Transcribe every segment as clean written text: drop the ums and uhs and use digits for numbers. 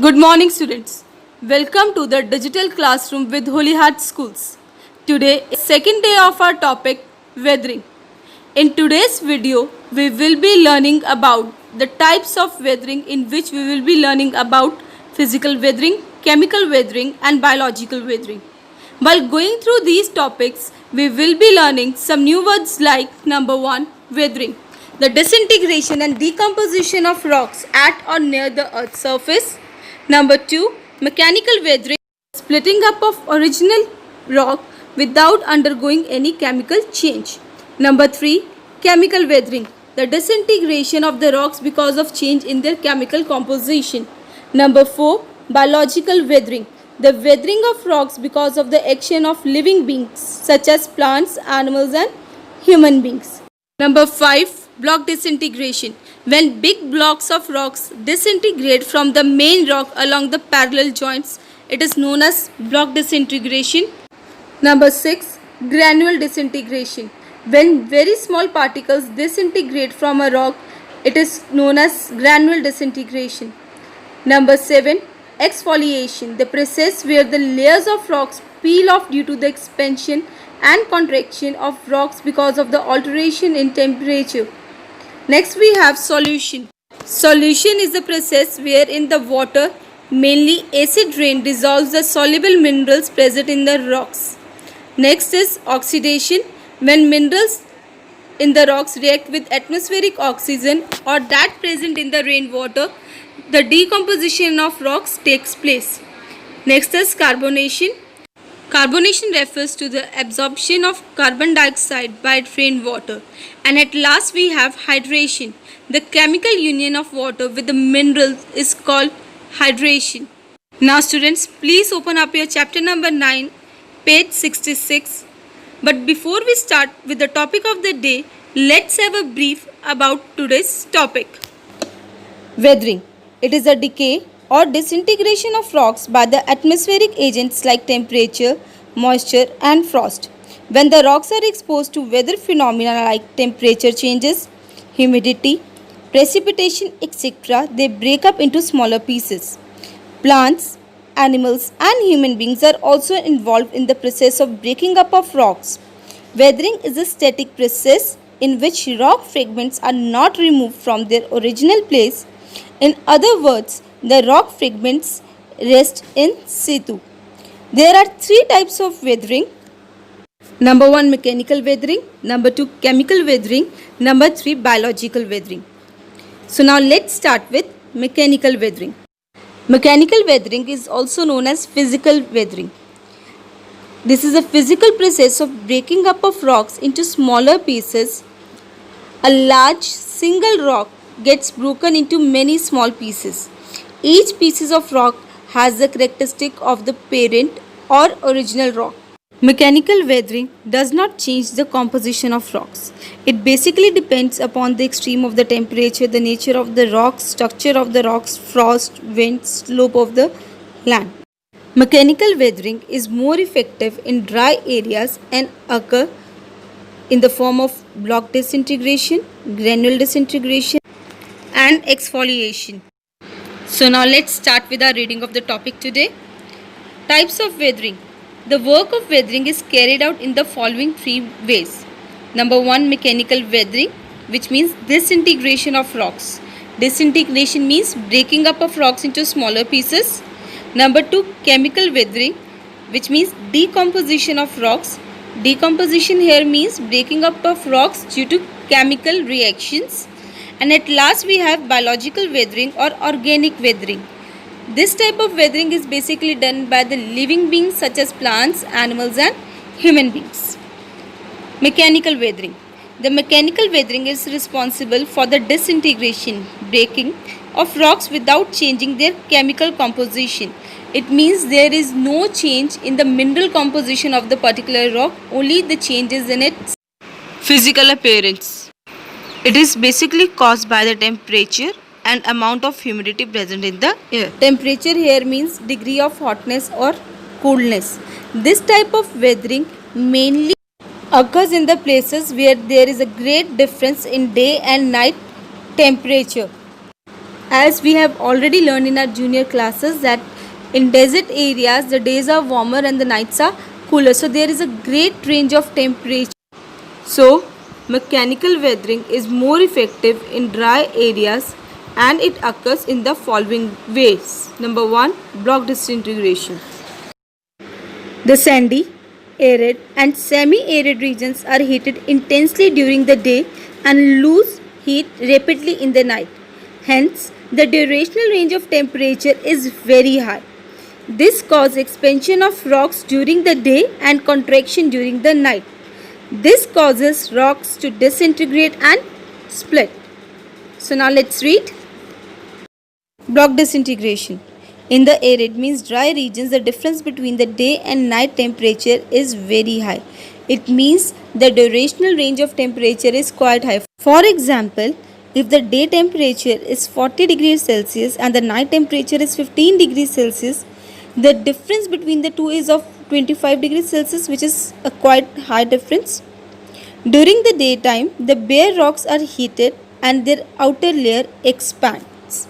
Good morning, students. Welcome to the digital classroom with Holy Heart Schools. Today is second day of our topic, weathering. In today's video, we will be learning about the types of weathering, in which we will be learning about physical weathering, chemical weathering and biological weathering. While going through these topics, we will be learning some new words like number 1, weathering. The disintegration and decomposition of rocks at or near the earth's surface. Number 2, mechanical weathering, splitting up of original rock without undergoing any chemical change. Number 3, chemical weathering, the disintegration of the rocks because of change in their chemical composition. Number 4, biological weathering, the weathering of rocks because of the action of living beings such as plants, animals and human beings. Number 5, block disintegration, when big blocks of rocks disintegrate from the main rock along the parallel joints, it is known as block disintegration. Number 6, granule disintegration, when very small particles disintegrate from a rock, it is known as granule disintegration. Number 7, exfoliation, the process where the layers of rocks peel off due to the expansion and contraction of rocks because of the alteration in temperature. Next we have solution. Solution is the process wherein the water, mainly acid rain, dissolves the soluble minerals present in the rocks. Next is oxidation, when minerals in the rocks react with atmospheric oxygen or that present in the rainwater, the decomposition of rocks takes place. Next is carbonation. Carbonation refers to the absorption of carbon dioxide by rainwater. And at last we have hydration. The chemical union of water with the minerals is called hydration. Now students, please open up your chapter number 9, page 66. But before we start with the topic of the day, let's have a brief about today's topic. Weathering. It is a decay or disintegration of rocks by the atmospheric agents like temperature, moisture and frost. When the rocks are exposed to weather phenomena like temperature changes, humidity, precipitation, etc., they break up into smaller pieces. Plants, animals and human beings are also involved in the process of breaking up of rocks. Weathering is a static process in which rock fragments are not removed from their original place. In other words, the rock fragments rest in situ. There are three types of weathering. Number 1, mechanical weathering. Number 2, chemical weathering. Number 3, biological weathering. So now let's start with mechanical weathering. Mechanical weathering is also known as physical weathering. This is a physical process of breaking up of rocks into smaller pieces. A large single rock gets broken into many small pieces. Each piece of rock has the characteristic of the parent or original rock. Mechanical weathering does not change the composition of rocks. It basically depends upon the extreme of the temperature, the nature of the rocks, structure of the rocks, frost, wind, slope of the land. Mechanical weathering is more effective in dry areas and occur in the form of block disintegration, granule disintegration and exfoliation. So now let's start with our reading of the topic today. Types of weathering. The work of weathering is carried out in the following three ways. Number 1, mechanical weathering, which means disintegration of rocks. Disintegration means breaking up of rocks into smaller pieces. Number 2, chemical weathering, which means decomposition of rocks. Decomposition here means breaking up of rocks due to chemical reactions. And at last we have biological weathering or organic weathering. This type of weathering is basically done by the living beings such as plants, animals and human beings. Mechanical weathering. The mechanical weathering is responsible for the disintegration, breaking of rocks without changing their chemical composition. It means there is no change in the mineral composition of the particular rock, only the changes in its physical appearance. It is basically caused by the temperature and amount of humidity present in the air. Temperature here means degree of hotness or coolness. This type of weathering mainly occurs in the places where there is a great difference in day and night temperature. As we have already learned in our junior classes that in desert areas the days are warmer and the nights are cooler. So there is a great range of temperature. So mechanical weathering is more effective in dry areas and it occurs in the following ways. Number 1, block disintegration. The sandy, arid and semi-arid regions are heated intensely during the day and lose heat rapidly in the night. Hence, the durational range of temperature is very high. This causes expansion of rocks during the day and contraction during the night. This causes rocks to disintegrate and split. So now let's read. Block disintegration. In the arid means dry regions, the difference between the day and night temperature is very high. It means the durational range of temperature is quite high. For example, if the day temperature is 40 degrees Celsius and the night temperature is 15 degrees Celsius, the difference between the two is of 25 degrees Celsius, which is a quite high difference. During the daytime, the bare rocks are heated and their outer layer expands.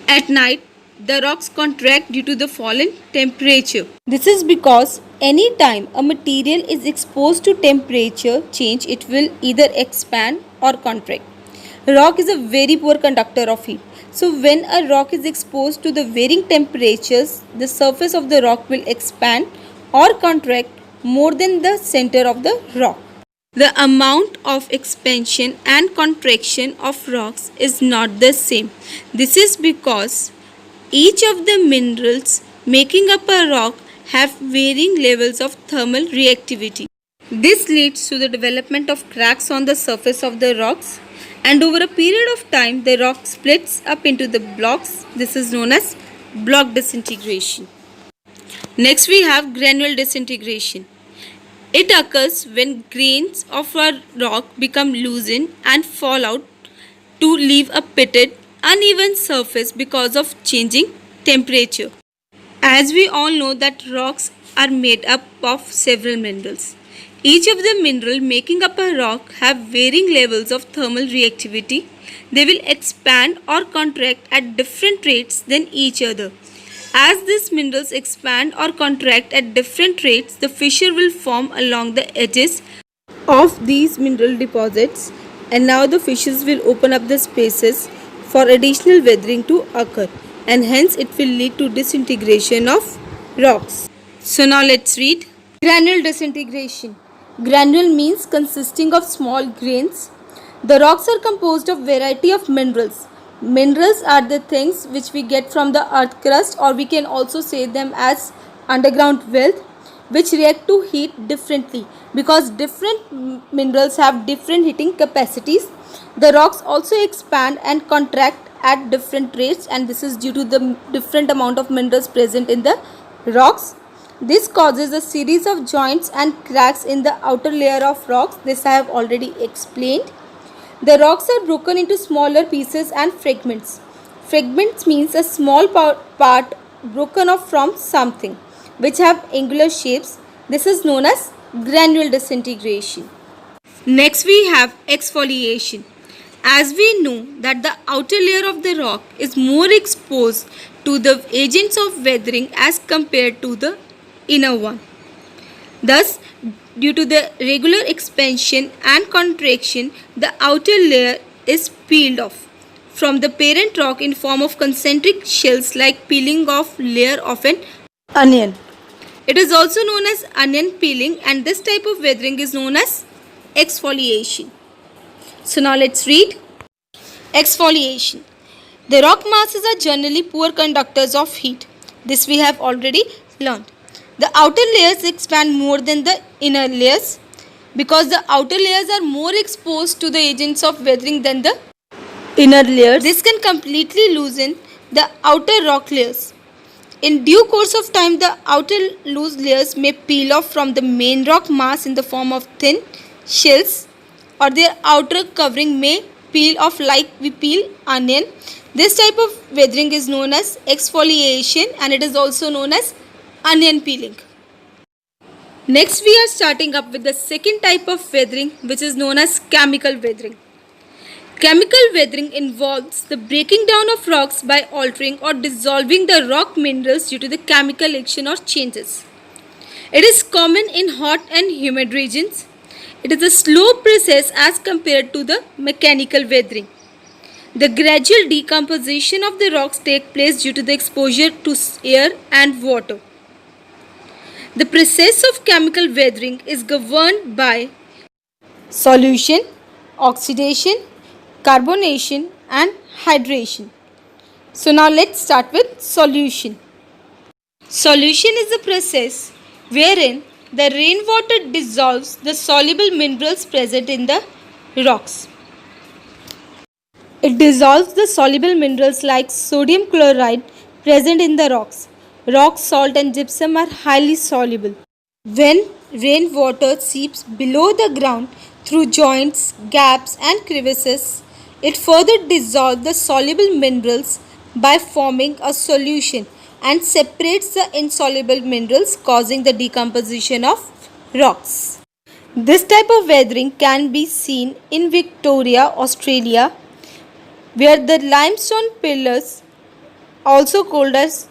At night, the rocks contract due to the fall in temperature. This is because any time a material is exposed to temperature change, it will either expand or contract. Rock is a very poor conductor of heat. So when a rock is exposed to the varying temperatures, the surface of the rock will expand or contract more than the center of the rock. The amount of expansion and contraction of rocks is not the same. This is because each of the minerals making up a rock have varying levels of thermal reactivity. This leads to the development of cracks on the surface of the rocks, and over a period of time the rock splits up into the blocks. This is known as block disintegration. Next we have granule disintegration. It occurs when grains of a rock become loosened and fall out to leave a pitted, uneven surface because of changing temperature. As we all know that rocks are made up of several minerals. Each of the mineral making up a rock have varying levels of thermal reactivity. They will expand or contract at different rates than each other. As these minerals expand or contract at different rates, the fissure will form along the edges of these mineral deposits, and now the fissures will open up the spaces for additional weathering to occur, and hence it will lead to disintegration of rocks. So now let's read. Granule disintegration. Granule means consisting of small grains. The rocks are composed of variety of minerals. Minerals are the things which we get from the earth crust, or we can also say them as underground wealth, which react to heat differently because different minerals have different heating capacities. The rocks also expand and contract at different rates, and this is due to the different amount of minerals present in the rocks. This causes a series of joints and cracks in the outer layer of rocks. This I have already explained. The rocks are broken into smaller pieces and fragments. Fragments means a small part broken off from something which have angular shapes. This is known as granule disintegration. Next we have exfoliation. As we know that the outer layer of the rock is more exposed to the agents of weathering as compared to the inner one. Thus, due to the regular expansion and contraction, the outer layer is peeled off from the parent rock in form of concentric shells like peeling off layer of an onion. It is also known as onion peeling, and this type of weathering is known as exfoliation. So now let's read. Exfoliation. The rock masses are generally poor conductors of heat. This we have already learned. The outer layers expand more than the inner layers because the outer layers are more exposed to the agents of weathering than the inner layers. This can completely loosen the outer rock layers. In due course of time, the outer loose layers may peel off from the main rock mass in the form of thin shells, or their outer covering may peel off like we peel onion. This type of weathering is known as exfoliation, and it is also known as onion peeling. Next we are starting up with the second type of weathering, which is known as chemical weathering. Chemical weathering involves the breaking down of rocks by altering or dissolving the rock minerals due to the chemical action or changes. It is common in hot and humid regions. It is a slow process as compared to the mechanical weathering. The gradual decomposition of the rocks takes place due to the exposure to air and water. The process of chemical weathering is governed by solution, oxidation, carbonation and hydration. So now let's start with solution. Solution is a process wherein the rainwater dissolves the soluble minerals present in the rocks. It dissolves the soluble minerals like sodium chloride present in the rocks. Rock salt and gypsum are highly soluble. When rainwater seeps below the ground through joints, gaps and crevices, it further dissolves the soluble minerals by forming a solution and separates the insoluble minerals, causing the decomposition of rocks. This type of weathering can be seen in Victoria, Australia, where the limestone pillars, also called as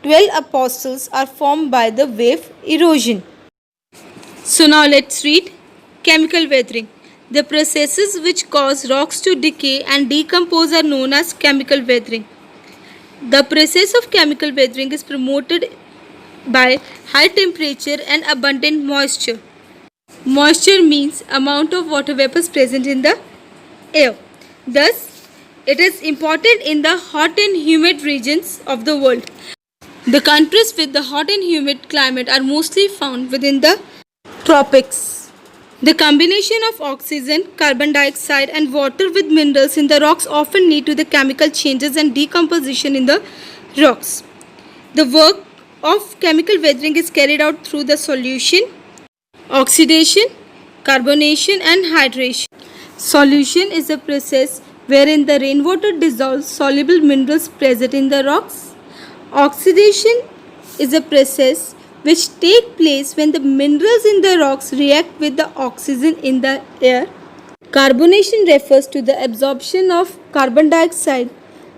12 apostles, are formed by the wave erosion. So now let's read chemical weathering. The processes which cause rocks to decay and decompose are known as chemical weathering. The process of chemical weathering is promoted by high temperature and abundant moisture. Moisture means amount of water vapors present in the air. Thus, it is important in the hot and humid regions of the world. The countries with the hot and humid climate are mostly found within the tropics. The combination of oxygen, carbon dioxide and water with minerals in the rocks often lead to the chemical changes and decomposition in the rocks. The work of chemical weathering is carried out through the solution, oxidation, carbonation and hydration. Solution is a process wherein the rainwater dissolves soluble minerals present in the rocks. Oxidation is a process which takes place when the minerals in the rocks react with the oxygen in the air. Carbonation refers to the absorption of carbon dioxide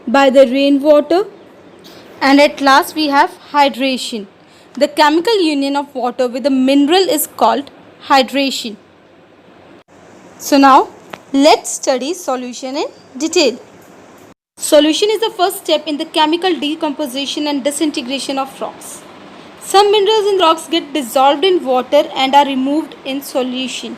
by the rainwater. And at last we have hydration. The chemical union of water with the mineral is called hydration. So now let's study solution in detail. Solution is the first step in the chemical decomposition and disintegration of rocks. Some minerals in rocks get dissolved in water and are removed in solution.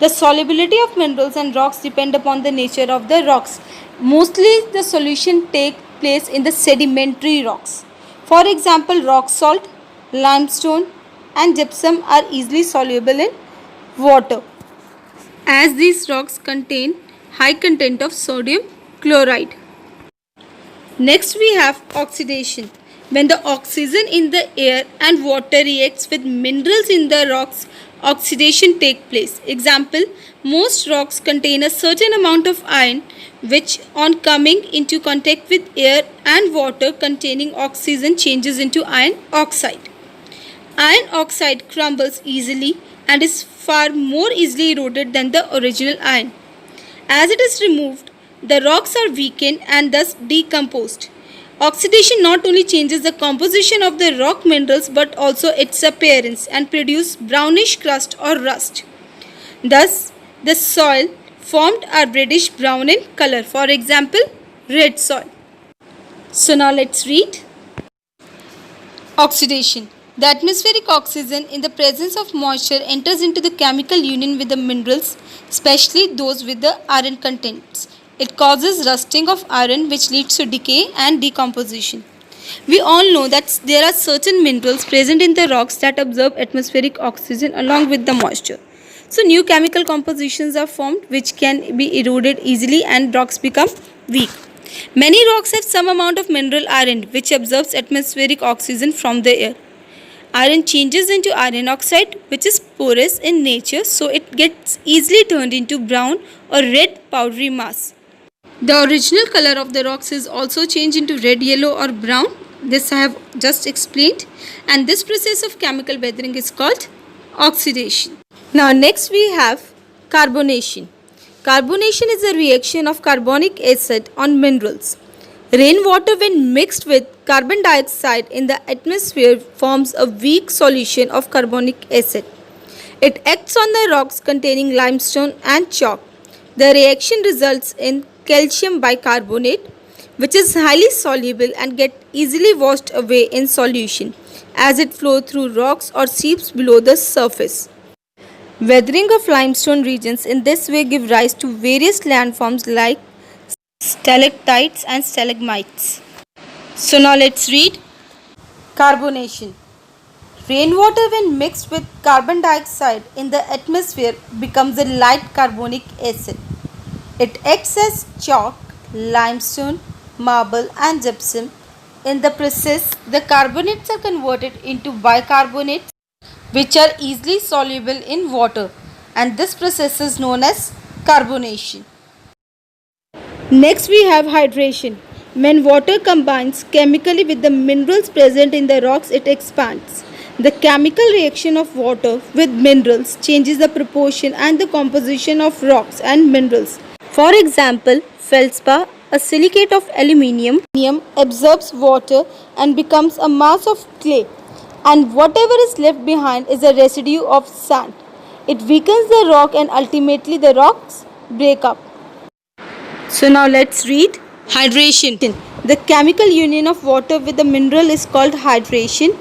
The solubility of minerals and rocks depend upon the nature of the rocks. Mostly the solution takes place in the sedimentary rocks. For example, rock salt, limestone and gypsum are easily soluble in water, as these rocks contain high content of sodium chloride. Next we have oxidation. When the oxygen in the air and water reacts with minerals in the rocks, oxidation takes place. Example, most rocks contain a certain amount of iron which on coming into contact with air and water containing oxygen changes into iron oxide. Iron oxide crumbles easily and is far more easily eroded than the original iron. As it is removed, the rocks are weakened and thus decomposed. Oxidation not only changes the composition of the rock minerals but also its appearance and produce brownish crust or rust. Thus, the soil formed are reddish brown in color. For example, red soil. So now let's read. Oxidation. The atmospheric oxygen in the presence of moisture enters into the chemical union with the minerals, especially those with the iron contents. It causes rusting of iron which leads to decay and decomposition. We all know that there are certain minerals present in the rocks that absorb atmospheric oxygen along with the moisture. So new chemical compositions are formed which can be eroded easily and rocks become weak. Many rocks have some amount of mineral iron which absorbs atmospheric oxygen from the air. Iron changes into iron oxide which is porous in nature, so it gets easily turned into brown or red powdery mass. The original color of the rocks is also changed into red, yellow or brown. This I have just explained, and this process of chemical weathering is called oxidation. Now next we have carbonation. Carbonation is a reaction of carbonic acid on minerals. Rainwater, when mixed with carbon dioxide in the atmosphere, forms a weak solution of carbonic acid. It acts on the rocks containing limestone and chalk. The reaction results in calcium bicarbonate, which is highly soluble and gets easily washed away in solution as it flows through rocks or seeps below the surface. Weathering of limestone regions in this way give rise to various landforms like stalactites and stalagmites. So now let's read. Carbonation. Rainwater, when mixed with carbon dioxide in the atmosphere, becomes a light carbonic acid. It acts as chalk, limestone, marble and gypsum. In the process, the carbonates are converted into bicarbonates, which are easily soluble in water, and this process is known as carbonation. Next we have hydration. When water combines chemically with the minerals present in the rocks, it expands. The chemical reaction of water with minerals changes the proportion and the composition of rocks and minerals. For example, feldspar, a silicate of aluminium, absorbs water and becomes a mass of clay, and whatever is left behind is a residue of sand. It weakens the rock and ultimately the rocks break up. So now let's read hydration. The chemical union of water with the mineral is called hydration.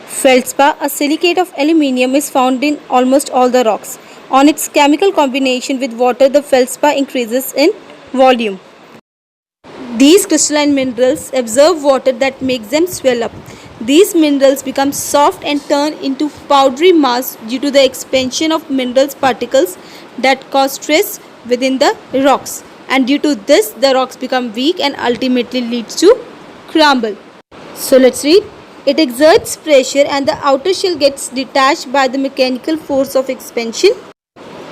Feldspar, a silicate of aluminium, is found in almost all the rocks. On its chemical combination with water, the feldspar increases in volume. These crystalline minerals absorb water that makes them swell up. These minerals become soft and turn into powdery mass due to the expansion of minerals particles that cause stress within the rocks. And due to this, the rocks become weak and ultimately leads to crumble. So let's read. It exerts pressure and the outer shell gets detached by the mechanical force of expansion.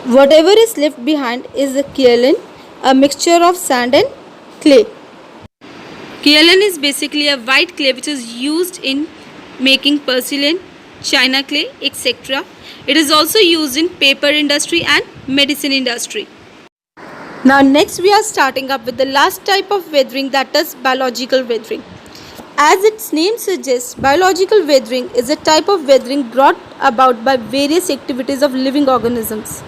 Whatever is left behind is a kaolin, a mixture of sand and clay. Kaolin is basically a white clay which is used in making porcelain, china clay, etc. It is also used in paper industry and medicine industry. Now next we are starting up with the last type of weathering, that is biological weathering. As its name suggests, biological weathering is a type of weathering brought about by various activities of living organisms.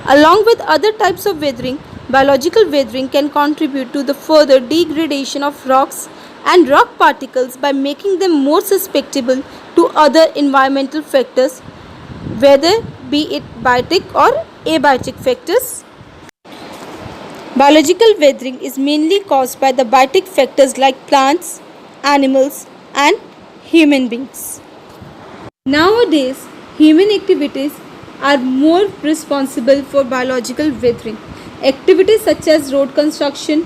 Along with other types of weathering, biological weathering can contribute to the further degradation of rocks and rock particles by making them more susceptible to other environmental factors, whether be it biotic or abiotic factors. Biological weathering is mainly caused by the biotic factors like plants, animals and human beings. Nowadays, human activities are more responsible for biological weathering. Activities such as road construction,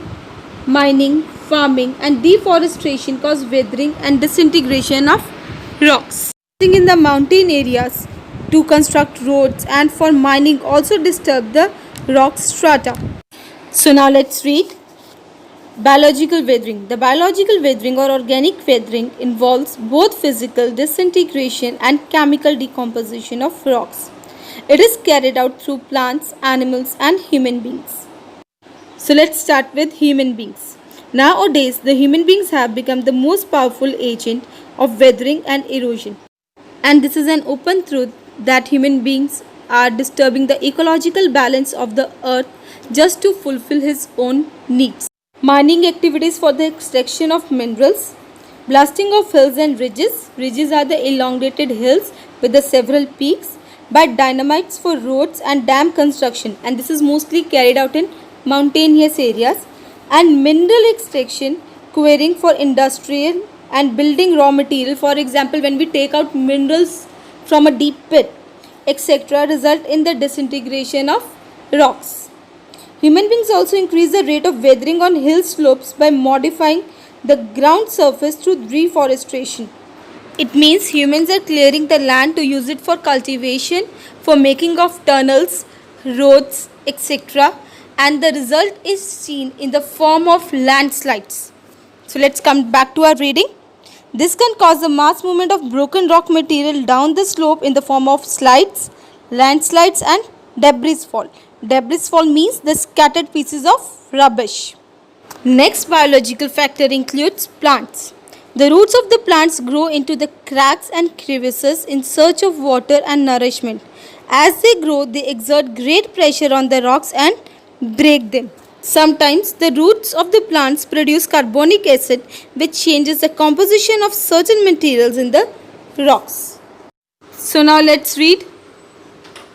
mining, farming and deforestation cause weathering and disintegration of rocks. In the mountain areas to construct roads and for mining also disturb the rock strata. So now let's read biological weathering. The biological weathering or organic weathering involves both physical disintegration and chemical decomposition of rocks. It is carried out through plants, animals and human beings. So let's start with human beings. Nowadays, the human beings have become the most powerful agent of weathering and erosion. And this is an open truth that human beings are disturbing the ecological balance of the earth just to fulfill his own needs. Mining activities for the extraction of minerals, blasting of hills and ridges. Ridges are the elongated hills with the several peaks, by dynamites for roads and dam construction, and this is mostly carried out in mountainous areas, and mineral extraction, quarrying for industrial and building raw material. For example, when we take out minerals from a deep pit, etc., result in the disintegration of rocks. Human beings also increase the rate of weathering on hill slopes by modifying the ground surface through reforestation. It means humans are clearing the land to use it for cultivation, for making of tunnels, roads, etc. And the result is seen in the form of landslides. So let's come back to our reading. This can cause the mass movement of broken rock material down the slope in the form of slides, landslides and debris fall. Debris fall means the scattered pieces of rubbish. Next biological factor includes plants. The roots of the plants grow into the cracks and crevices in search of water and nourishment. As they grow, they exert great pressure on the rocks and break them. Sometimes the roots of the plants produce carbonic acid, which changes the composition of certain materials in the rocks. So now let's read.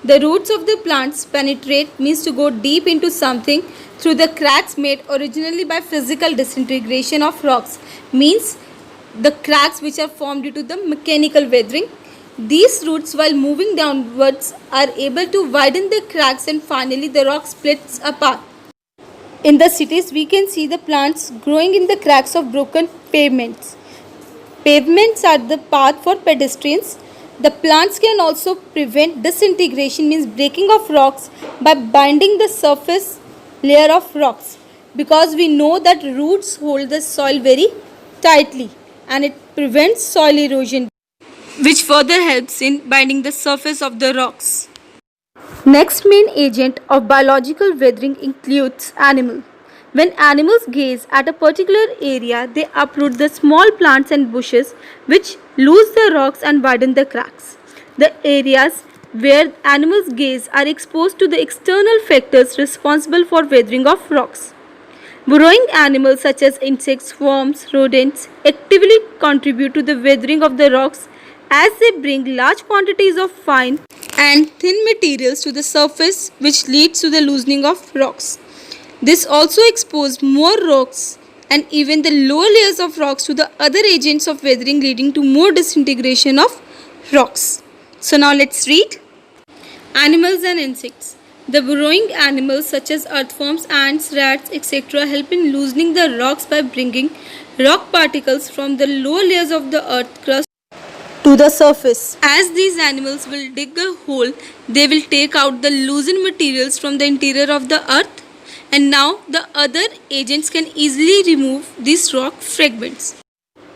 The roots of the plants penetrate means to go deep into something through the cracks made originally by physical disintegration of rocks, means the cracks which are formed due to the mechanical weathering. These roots, while moving downwards, are able to widen the cracks and finally the rock splits apart. In the cities, we can see the plants growing in the cracks of broken pavements. Pavements are the path for pedestrians. The plants can also prevent disintegration, means breaking of rocks, by binding the surface layer of rocks, because we know that roots hold the soil very tightly and it prevents soil erosion, which further helps in binding the surface of the rocks. Next main agent of biological weathering includes animal. When animals gaze at a particular area, they uproot the small plants and bushes which lose the rocks and widen the cracks. The areas where animals gaze are exposed to the external factors responsible for weathering of rocks. Burrowing animals such as insects, worms, rodents actively contribute to the weathering of the rocks as they bring large quantities of fine and thin materials to the surface, which leads to the loosening of rocks. This also exposes more rocks and even the lower layers of rocks to the other agents of weathering, leading to more disintegration of rocks. So now let's read. Animals and insects. The burrowing animals such as earthworms, ants, rats, etc. help in loosening the rocks by bringing rock particles from the lower layers of the earth crust to the surface. As these animals will dig a hole, they will take out the loosened materials from the interior of the earth, and now the other agents can easily remove these rock fragments.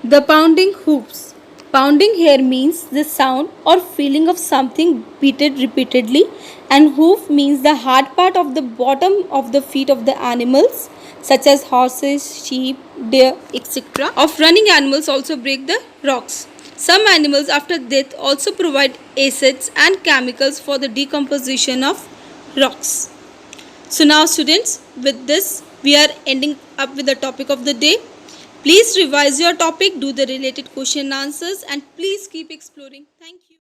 The pounding hooves. Pounding here means the sound or feeling of something beaten repeatedly, and hoof means the hard part of the bottom of the feet of the animals such as horses, sheep, deer, etc. of running animals also break the rocks. Some animals after death also provide acids and chemicals for the decomposition of rocks. So now students, with this we are ending up with the topic of the day. Please revise your topic, do the related question and answers, and please keep exploring. Thank you.